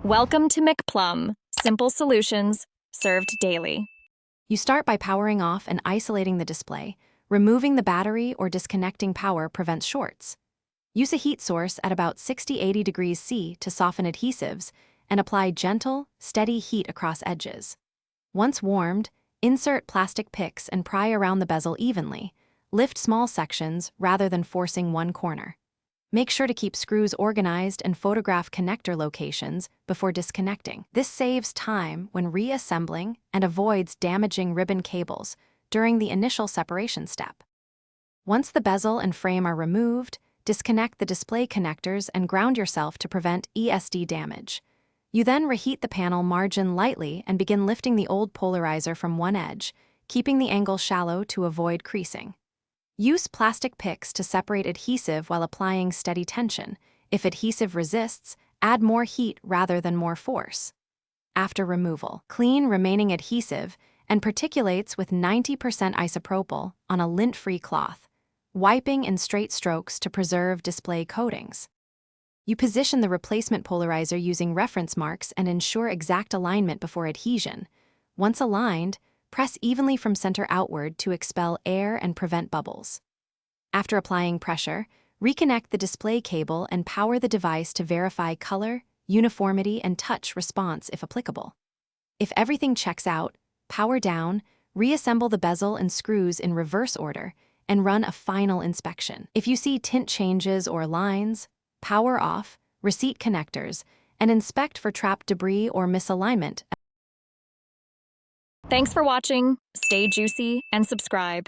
Welcome to McPlum, simple solutions served daily. You start by powering off and isolating the display. Removing the battery or disconnecting power prevents shorts. Use a heat source at about 60–80 degrees C to soften adhesives and apply gentle, steady heat across edges. Once warmed, insert plastic picks and pry around the bezel evenly. Lift small sections rather than forcing one corner. Make sure to keep screws organized and photograph connector locations before disconnecting. This saves time when reassembling and avoids damaging ribbon cables during the initial separation step. Once the bezel and frame are removed, disconnect the display connectors and ground yourself to prevent ESD damage. You then reheat the panel margin lightly and begin lifting the old polarizer from one edge, keeping the angle shallow to avoid creasing. Use plastic picks to separate adhesive while applying steady tension. If adhesive resists, add more heat rather than more force. After removal, clean remaining adhesive and particulates with 90% isopropyl on a lint-free cloth, wiping in straight strokes to preserve display coatings. You position the replacement polarizer using reference marks and ensure exact alignment before adhesion. Once aligned, press evenly from center outward to expel air and prevent bubbles. After applying pressure, reconnect the display cable and power the device to verify color, uniformity, and touch response if applicable. If everything checks out, power down, reassemble the bezel and screws in reverse order, and run a final inspection. If you see tint changes or lines, power off, reseat connectors, and inspect for trapped debris or misalignment. Thanks for watching. Stay juicy and subscribe.